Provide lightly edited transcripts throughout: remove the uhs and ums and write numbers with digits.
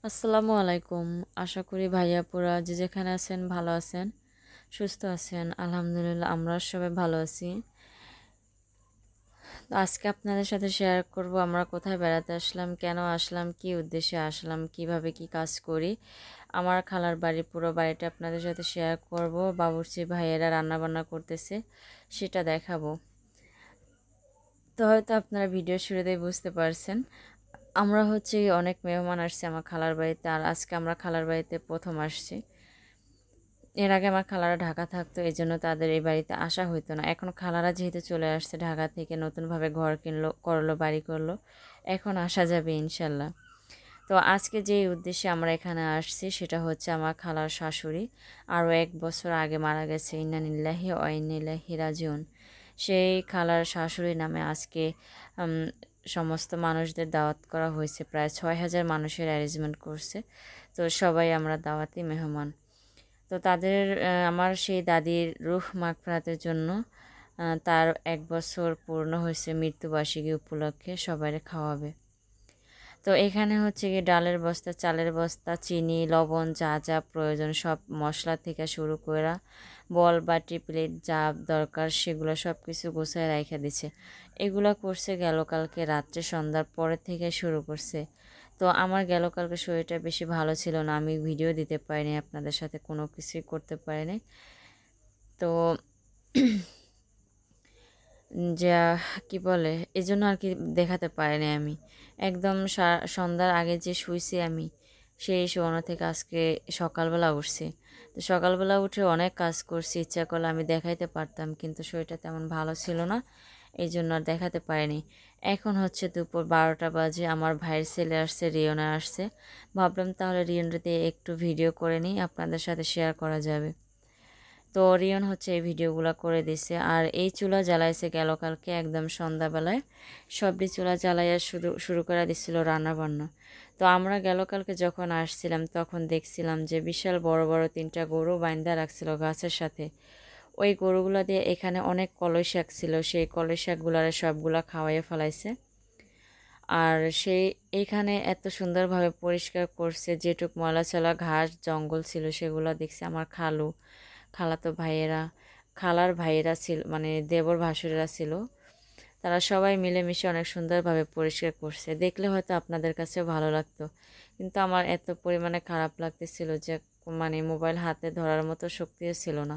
আসসালামু আলাইকুম। আশা করি ভাইয়াপুরা যে যেখানে আছেন ভালো আছেন, সুস্থ আছেন। আলহামদুলিল্লাহ আমরা সবাই ভালো আছি। তো আজকে আপনাদের সাথে শেয়ার করব আমরা কোথায় বেড়াতে আসলাম, কেন আসলাম, কি উদ্দেশ্যে আসলাম, কিভাবে কি কাজ করি। আমার খালার বাড়ি, পুরো বাড়িটা আপনাদের সাথে শেয়ার করব। বাবুর্চি ভাইয়েরা রান্না বান্না করতেছে, সেটা দেখাবো। তো হয়তো আপনারা ভিডিও শুরুতেই বুঝতে পারছেন, আমরা হচ্ছে অনেক মেহমান আসছে আমার খালার বাড়িতে, আর আজকে আমরা খালার বাড়িতে প্রথম আসছি। এর আগে আমার খালারা ঢাকা থাকতো, এই জন্য তাদের এই বাড়িতে আসা হইতো না। এখন খালারা যেহেতু চলে আসছে ঢাকা থেকে, নতুনভাবে ঘর করলো, বাড়ি করলো, এখন আসা যাবে ইনশাল্লাহ। তো আজকে যে উদ্দেশ্যে আমরা এখানে আসছি সেটা হচ্ছে আমার খালার শাশুড়ি আরও 1 বছর আগে মারা গেছে। ইন্না লিল্লাহি ওয়া ইন্না ইলাইহি রাজিউন। সেই খালার শাশুড়ি নামে আজকে সমস্ত মানুষদের দাওয়াত করা হয়েছে। প্রায় 6,000 মানুষের অ্যারেঞ্জমেন্ট করছে। তো সবাই আমরা দাওয়াতি মেহমান। তো তাদের আমার সেই দাদির রুহ মাগফিরাতের জন্য তার 1 বছর পূর্ণ হয়েছে, মৃত্যুবার্ষিকী উপলক্ষে সবাই খাওয়াবে। তো এখানে হচ্ছে গিয়ে ডালের বস্তা, চালের বস্তা, চিনি, লবণ, যা যা প্রয়োজন সব মশলা থেকে শুরু করে বল বাটি প্লেট যা দরকার সেগুলো সব কিছু গোছায় রেখে দিছে। এগুলা করছে গেল কালকে রাত্রে, সন্ধ্যার পরে থেকে শুরু করছে। তো আমার গেল কালকে শরীরটা বেশি ভালো ছিল না, আমি ভিডিও দিতে পারিনি, আপনাদের সাথে কোনো কিছুই করতে পারিনি। তো যা কি বলে এজন্য আর কি দেখাতে পারিনি আমি। একদম সন্ধ্যার আগে যে শুইছি আমি, সেই শোয়ানো থেকে আজকে সকালবেলা উঠছি। তো সকালবেলা উঠে অনেক কাজ করছি, ইচ্ছা করলে আমি দেখাইতে পারতাম, কিন্তু শরীরটা তেমন ভালো ছিল না, এই জন্য আর দেখাতে পারিনি। এখন হচ্ছে দুপুর 12টা বাজে, আমার ভাইয়ের ছেলে আসছে, রিয়না আসছে। ভাবলাম তাহলে রিয়নটা দিয়ে একটু ভিডিও করে নিই, আপনাদের সাথে শেয়ার করা যাবে। তো রিয়ন হচ্ছে এই ভিডিওগুলো করে দিছে। আর এই চুলা জ্বালাইছে গেল কালকে একদম সন্ধ্যাবেলায়, সবটি চুলা জ্বালাইয়া শুরু করে দিছিল রান্না বান্না। তো আমরা গেল কালকে যখন আসছিলাম তখন দেখছিলাম যে বিশাল বড় বড় 3টা গরু বাইন্ধা রাখছিল গাছের সাথে। ওই গরুগুলা দিয়ে এখানে অনেক কলই শাক ছিল, সেই কলই শাকগুলারে সবগুলা খাওয়াইয়ে ফেলাইছে। আর সেই এইখানে এত সুন্দরভাবে পরিষ্কার করছে, যেটুক ময়লা চলা ঘাস জঙ্গল ছিল সেগুলো দেখছি আমার খালাতো ভাইয়েরা, খালার ভাইয়েরা ছিল, মানে দেবর ভাসুরেরা ছিল, তারা সবাই মিলেমিশে অনেক সুন্দরভাবে পরিষ্কার করছে। দেখলে হয়তো আপনাদের কাছেও ভালো লাগতো, কিন্তু আমার এত পরিমাণে খারাপ লাগতেছিল যে মানে মোবাইল হাতে ধরার মতো শক্তিও ছিল না।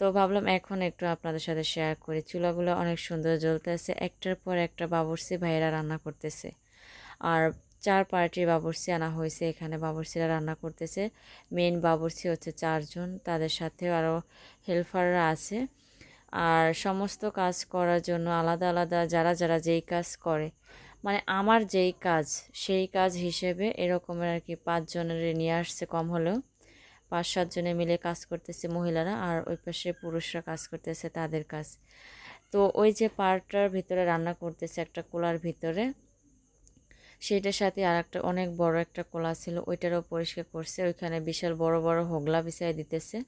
তো ভাবলাম এখন একটু আপনাদের সাথে শেয়ার করি। চুলাগুলো অনেক সুন্দর জ্বলতেছে, একটার পর একটা বাবুর্চি ভাইয়েরা রান্না করতেছে। আর 4 পার্টির বাবুর্চি আনা হয়েছে, এখানে বাবুর্চিরা রান্না করতেছে। মেইন বাবুর্চি হচ্ছে 4 জন, তাদের সাথেও আরও হেল্পাররা আছে। আর সমস্ত কাজ করার জন্য আলাদা আলাদা যারা যারা যেই কাজ করে, মানে আমার যেই কাজ সেই কাজ হিসেবে এরকমের আর কি 5 জনের নিয়ে আসছে, কম হলেও 5-7 জনে মিলে কাজ করতেছে মহিলারা, আর ওই পাশে পুরুষরা কাজ করতেছে তাদের কাজ। তো ওই যে পার্টটার ভিতরে রান্না করতেছে একটা কোলার ভিতরে, সেটার সাথে আর একটা অনেক বড় একটা কোলা ছিল, ওইটারও পরিষ্কার করছে। ওইখানে বিশাল বড় বড় হোগলা বিছাই দিতেছে,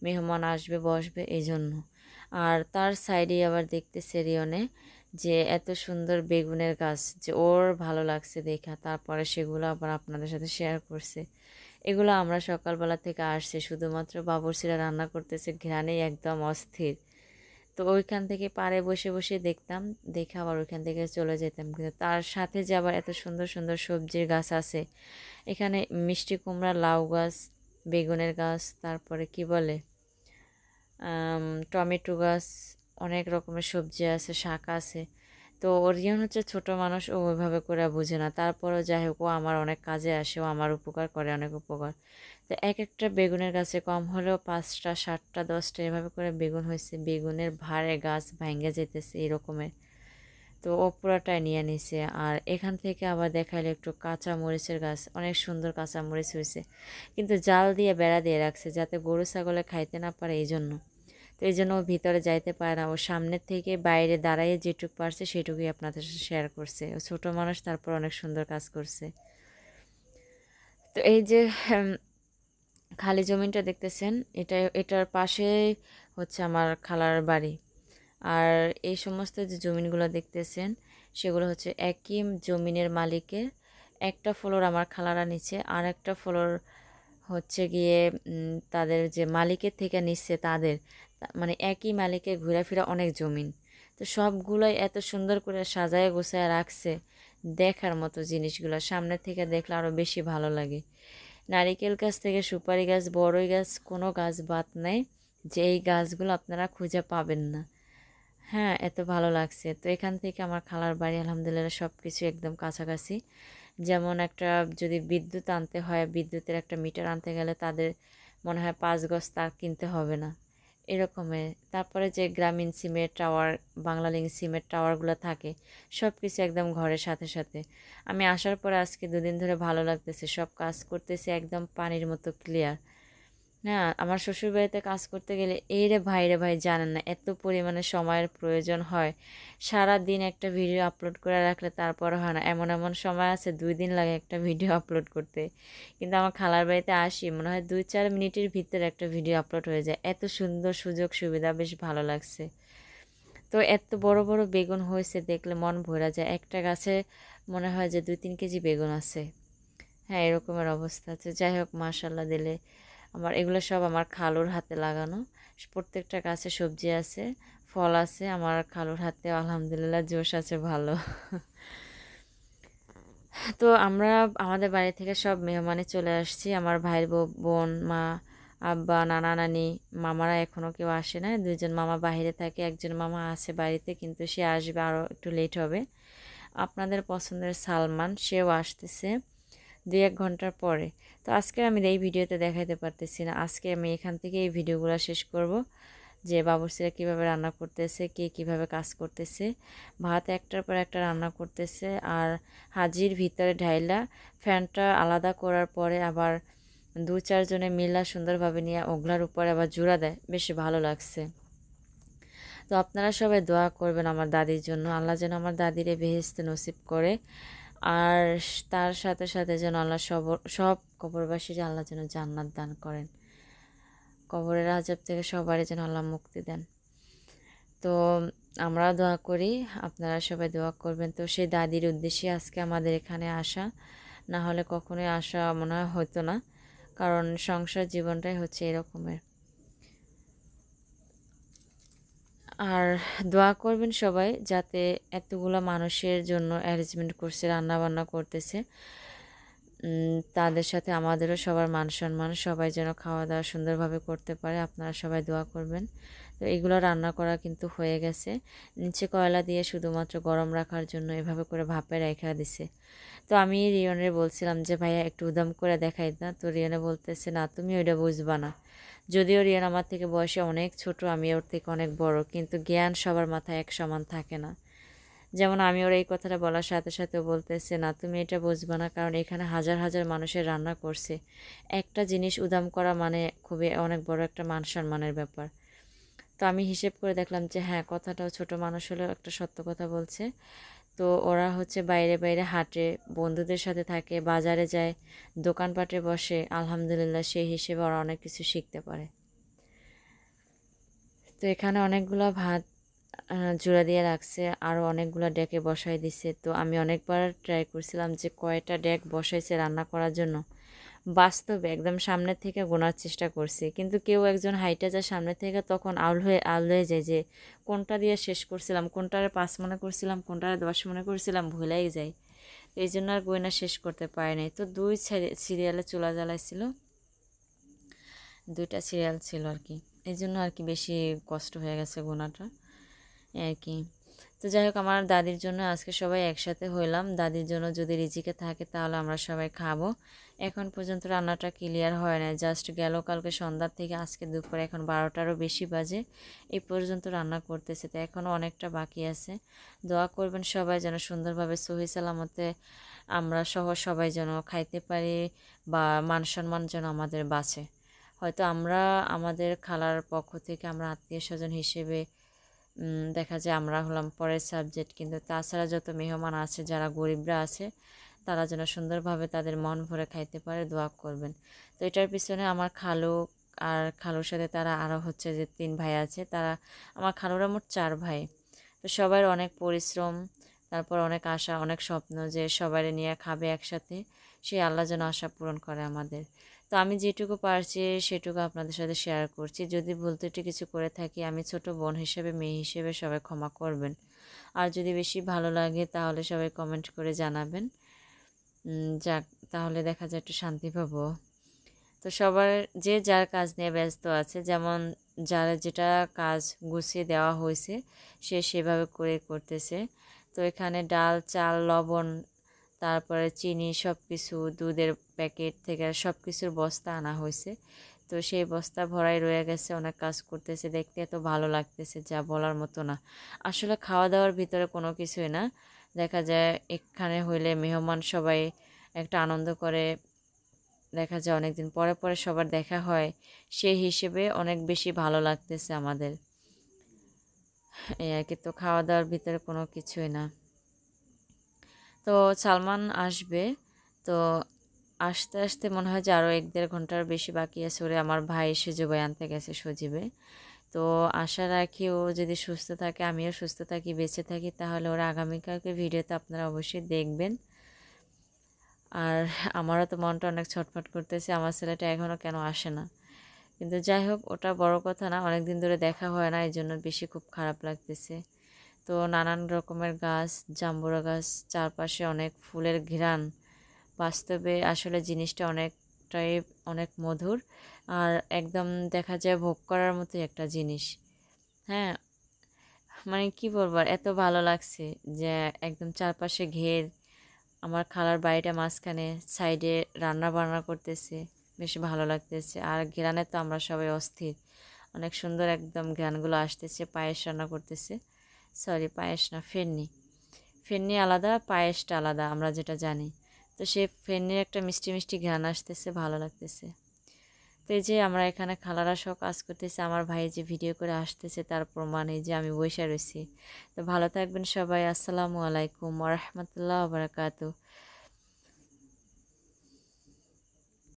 মেহমান আসবে বসবে এই জন্য। আর তার সাইডে আবার দেখতেছে রিয়নে যে এত সুন্দর বেগুনের গাছ, যে ওর ভালো লাগছে দেখা, তারপরে সেগুলো আবার আপনাদের সাথে শেয়ার করছে। এগুলো আমরা সকালবেলা থেকে আসছে, শুধুমাত্র বাবুর্চিরা রান্না করতেছে, ঘ্রাণেই একদম অস্থির। তো ওইখান থেকে পাড়ে বসে বসে দেখতাম, দেখে আবার ওইখান থেকে চলে যেতাম। কিন্তু তার সাথে যে আবার এত সুন্দর সুন্দর সবজির গাছ আছে এখানে, মিষ্টি কুমড়া, লাউ গাছ, বেগুনের গাছ, তারপরে কি বলে টমেটো গাছ, অনেক রকমের সবজি আছে, শাক আছে। তো ওরিয়ন হচ্ছে ছোট মানুষ, ও ওইভাবে করে বুঝে না, তারপরও যাই হোক ও আমার অনেক কাজে আসে, ও আমার উপকার করে, অনেক উপকার। তো এক একটা বেগুনের গাছে কম হলেও 5টা 7টা 10টা এভাবে করে বেগুন হয়েছে, বেগুনের ভারে গাছ ভাঙ্গে যেতেছে এরকমের। তো ও পুরাটাই নিয়ে নিছে। আর এখান থেকে আবার দেখাইলো একটু কাঁচা মরিচের গাছ, অনেক সুন্দর কাঁচা মরিচ হয়েছে, কিন্তু জাল দিয়ে বেড়া দিয়ে রাখছে যাতে গরু ছাগলে খাইতে না পারে এই জন্য। তো এই জন্য ও ভিতরে যাইতে পারে না, ও সামনের থেকে বাইরে দাঁড়াইয়ে যেটুকু পারছে সেটুকুই আপনাদের সাথে শেয়ার করছে। ও ছোট মানুষ, তারপর অনেক সুন্দর কাজ করছে। তো এই যে খালি জমিনটা দেখতেছেন, এটার পাশে হচ্ছে আমার খালার বাড়ি। আর এই সমস্ত যে জমিনগুলো দেখতেছেন সেগুলো হচ্ছে একই জমিনের মালিকের, একটা ফ্লোর আমার খালারা নিচে, আর একটা ফ্লোর হচ্ছে গিয়ে তাদের যে মালিকের থেকে নিচ্ছে তাদের, মানে একই মালিকের ঘোরাফেরা অনেক জমিন। তো সবগুলোই এত সুন্দর করে সাজায় গোছায় রাখছে, দেখার মতো জিনিসগুলো সামনে থেকে দেখলে আরও বেশি ভালো লাগে। নারিকেল গাছ থেকে সুপারি গাছ, বড়ই গাছ, কোনো গাছ বাদ নেই যে এই গাছগুলো আপনারা খুঁজে পাবেন না। হ্যাঁ, এত ভালো লাগছে। তো এখান থেকে আমার খালার বাড়ি আলহামদুলিল্লাহ সব কিছু একদম কাছাকাছি। যেমন একটা যদি বিদ্যুৎ আনতে হয়, বিদ্যুতের একটা মিটার আনতে গেলে তাদের মনে হয় 5 গজ তার কিনতে হবে না, এরকমের। তারপরে যে গ্রামীণ সিমের টাওয়ার, বাংলালিংক সিমের টাওয়ারগুলো থাকে, সব কিছু একদম ঘরের সাথে সাথে। আমি আসার পরে আজকে 2 দিন ধরে ভালো লাগতেছে, সব কাজ করতেছে একদম পানির মতো ক্লিয়ার। হ্যাঁ, আমার শ্বশুরবাড়িতে কাজ করতে গেলে এই রে ভাই জানেন না এত পরিমাণে সময়ের প্রয়োজন হয়। সারা দিন একটা ভিডিও আপলোড করে রাখলে তারপরে হয় না, এমন এমন সময় আছে 2 দিন লাগে একটা ভিডিও আপলোড করতে। কিন্তু আমার খালার বাড়িতে আসি মনে হয় 2-4 মিনিটের ভিতরে একটা ভিডিও আপলোড হয়ে যায়, এত সুন্দর সুযোগ সুবিধা, বেশ ভালো লাগছে। তো এত বড় বড় বেগুন হয়েছে দেখলে মন ভরা যায়, একটা গাছে মনে হয় যে 2-3 কেজি বেগুন আছে। হ্যাঁ, এরকমের অবস্থা আছে। যাই হোক, মাশাল্লাহ দিলে। আমার এগুলো সব আমার খালুর হাতে লাগানো, প্রত্যেকটা গাছে সবজি আছে, ফল আছে, আমার খালুর হাতে আলহামদুলিল্লাহ জোশ আছে ভালো। তো আমরা আমাদের বাড়ি থেকে সব মেহমানে চলে আসছি, আমার ভাইয়ের বোন, মা, আব্বা, নানা নানি, মামারা এখনও কেউ আসে না। 2জন মামা বাইরে থাকে, একজন মামা আছে বাড়িতে, কিন্তু সে আসবে আরও একটু লেট হবে। আপনাদের পছন্দের সালমান, সেও আসতেছে 2-1 ঘন্টার পরে। তো আজকে আমি এই ভিডিওতে দেখাইতে পারতেছি না, আজকে আমি এখান থেকে এই ভিডিওগুলো শেষ করব, যে বাবুর্চিরা কীভাবে রান্না করতেছে, কে কীভাবে কাজ করতেছে। ভাত একটার পর একটা রান্না করতেছে, আর হাজির ভিতরে ঢাইলা ফ্যানটা আলাদা করার পরে আবার 2-4 জনে মিলা সুন্দরভাবে নিয়ে ওগলার উপরে আবার জোড়া দেয়, বেশ ভালো লাগছে। তো আপনারা সবাই দোয়া করবেন আমার দাদির জন্য, আল্লাহ যেন আমার দাদিরে বেহেশতে নসিব করে। আর তার সাথে সাথে যেন আল্লাহ সব কবরবাসীরা আল্লাহ যেন জান্নাত দান করেন, কবরের আযাব থেকে সবারই যেন আল্লাহ মুক্তি দেন। তো আমরা দোয়া করি, আপনারা সবাই দোয়া করবেন। তো সেই দাদির উদ্দেশ্যে আজকে আমাদের এখানে আসা, না হলে কখনোই আসা মনে হয় হতো না, কারণ সংসার জীবনটাই হচ্ছে এরকমের। আর দোয়া করবেন সবাই, যাতে এতগুলো মানুষের জন্য অ্যারেঞ্জমেন্ট করছে, রান্না বান্না করতেছে, তাদের সাথে আমাদেরও সবার মান সম্মান, সবাই যেন খাওয়া দাওয়া সুন্দরভাবে করতে পারে। আপনারা সবাই দোয়া করবেন। তো এগুলো রান্না করা কিন্তু হয়ে গেছে, নিচে কয়লা দিয়ে শুধুমাত্র গরম রাখার জন্য এভাবে করে ভাপে রেখে দিছে। তো আমি রিয়নের বলছিলাম যে ভাইয়া একটু উদাম করে দেখাই না, তো রিয়নে বলতেছে না তুমি ওইটা বুঝবা না। যদিও রিয়ান আমার থেকে বয়সে অনেক ছোট, আমি ওর থেকে অনেক বড়, কিন্তু জ্ঞান সবার মাথায় এক সমান থাকে না। যেমন আমি ওর এই কথাটা বলার সাথে সাথে বলতেছে না তুমি এটা বুঝবা না, কারণ এখানে হাজার হাজার মানুষের রান্না করছে, একটা জিনিস উদাম করা মানে খুবই অনেক বড় একটা মান সম্মানের ব্যাপার। তো আমি হিসেব করে দেখলাম যে হ্যাঁ, কথাটাও ছোট মানুষ হলেও একটা সত্য কথা বলছে। তো ওরা হচ্ছে বাইরে বাইরে হাঁটে, বন্ধুদের সাথে থাকে, বাজারে যায়, দোকানপাটে বসে, আলহামদুলিল্লাহ সেই হিসেবে ওরা অনেক কিছু শিখতে পারে। তো এখানে অনেকগুলো ভাত জোড়া দিয়ে রাখছে, আরও অনেকগুলো ডেকে বসাই দিছে। তো আমি অনেকবার ট্রাই করছিলাম যে কয়টা ডেক বসাইছে রান্না করার জন্য, বাস্তবে একদম সামনে থেকে গোনার চেষ্টা করছি, কিন্তু কেউ একজন হাইটা যায় সামনে থেকে, তখন আউল হয়ে যায় যে কোনটা দিয়ে শেষ করছিলাম, কোনটারে 5 মনে করছিলাম, কোনটারে 10 মনে করছিলাম, ভুলেই যায়। এই জন্য আর গয়না শেষ করতে পারি নাই। তো 2 সিরিয়ালে চুলা জ্বালাইছিল, 2টা সিরিয়াল ছিল আর কি, এই জন্য আর কি বেশি কষ্ট হয়ে গেছে গোনাটা আর কি। তো যাই হোক, আমার দাদির জন্য আজকে সবাই একসাথে হইলাম, দাদির জন্য যদি রিজিকে থাকে তাহলে আমরা সবাই খাবো। এখন পর্যন্ত রান্নাটা ক্লিয়ার হয় না, জাস্ট গেল কালকে সন্ধ্যার থেকে আজকে দুপুরে এখন 12টারও বেশি বাজে, এই পর্যন্ত রান্না করতেছে। তো এখনও অনেকটা বাকি আছে। দোয়া করবেন সবাই যেন সুন্দরভাবে সহি সালামতে আমরা সহ সবাই যেন খাইতে পারি, বা মান সম্মান যেন আমাদের বাঁচে। হয়তো আমরা আমাদের খালার পক্ষ থেকে আমরা আত্মীয় স্বজন হিসেবে দেখা যায় আমরা হলাম পরের সাবজেক্ট, কিন্তু তাছাড়া যত মেহমান আছে, যারা গরিবরা আছে, তারা যেন সুন্দরভাবে তাদের মন ভরে খাইতে পারে, দোয়া করবেন। তো এটার পিছনে আমার খালু আর খালুর সাথে তারা আরও হচ্ছে যে 3 ভাই আছে, তারা আমার খালুরা মোট 4 ভাই। তো সবার অনেক পরিশ্রম, তারপর অনেক আশা, অনেক স্বপ্ন যে সবাই নিয়ে খাবে একসাথে, সেই আল্লাহ যেন আশা পূরণ করে আমাদের। তো আমি যেটুকু পারছি সেটুকু আপনাদের সাথে শেয়ার করছি। যদি ভুল ত্রুটি কিছু করে থাকি, আমি ছোট বোন হিসেবে, মেয়ে হিসেবে সবাই ক্ষমা করবেন। আর যদি বেশি ভালো লাগে তাহলে সবাই কমেন্ট করে জানাবেন। যাক, তাহলে দেখা যায় একটু শান্তি পাবো। তো সবার যে যার কাজ নিয়ে ব্যস্ত আছে, যেমন যার যেটা কাজ গুছিয়ে দেওয়া হয়েছে সে সেভাবে করে করতেছে। তো এখানে ডাল, চাল, লবণ, তারপরে চিনি, সব কিছু, দুধের প্যাকেট থেকে সব কিছুর বস্তা আনা হয়েছে। তো সেই বস্তা ভরাই রয়ে গেছে, অনেক কাজ করতেছে, দেখতে এত ভালো লাগতেছে যা বলার মতো না। আসলে খাওয়া দাওয়ার ভিতরে কোনো কিছুই না, দেখা যায় এখানে হইলে মেহমান সবাই একটা আনন্দ করে, দেখা যায় অনেকদিন পরে পরে সবার দেখা হয়, সেই হিসেবে অনেক বেশি ভালো লাগতেছে আমাদের। এই আর কি। তো খাওয়া দাওয়ার ভিতরে কোনো কিছুই না। তো সালমান আসবে, তো আসতে আসতে মনে হয় যে আরও 1-1.5 ঘন্টার বেশি বাকি আছে। ওরে আমার ভাই সুজবাই আনতে গেছে সজীবে। তো আশা রাখি ও যদি সুস্থ থাকে, আমিও সুস্থ থাকি, বেঁচে থাকি, তাহলে ওরা আগামীকালকে ভিডিওতে আপনারা অবশ্যই দেখবেন। আর আমারও তো মনটা অনেক ছটফট করতেছে, আমার ছেলেটা এখনও কেন আসে না। কিন্তু যাই হোক, ওটা বড় কথা না, অনেক দিন ধরে দেখা হয় না, এই জন্য বেশি খুব খারাপ লাগতেছে। তো নানান রকমের গাছ, জাম্বুরা গাছ, চারপাশে অনেক ফুলের ঘ্রাণ, বাস্তবে আসলে জিনিসটা অনেকটাই অনেক মধুর। আর একদম দেখা যায় ভোগ করার মতো একটা জিনিস। হ্যাঁ, মানে কি বলবো আর, এত ভালো লাগছে যে একদম চারপাশে ঘের, আমার খালার বাড়িটা মাঝখানে, সাইডে রান্না বান্না করতেছে, বেশ ভালো লাগতেছে। আর ঘ্রাণে তো আমরা সবাই অস্থির, অনেক সুন্দর একদম ঘ্রাণগুলো আসতেছে। পায়েস রান্না করতেছে, সরি পায়েস না, ফেন্নি। ফেন্নি আলাদা, পায়েসটা আলাদা, আমরা যেটা জানি। তো সে ফেন্নির একটা মিষ্টি মিষ্টি ঘ্রাণ আসতেছে, ভালো লাগতেছে। তো এই যে আমরা এখানে খালারা সব কাজ করতেছে, আমার ভাই যে ভিডিও করে আসতেছে তার প্রমাণ এই যে আমি বসে রয়েছি। তো ভালো থাকবেন সবাই। আসসালামু আলাইকুম ওয়া রাহমাতুল্লাহি ওয়া বারাকাতুহু।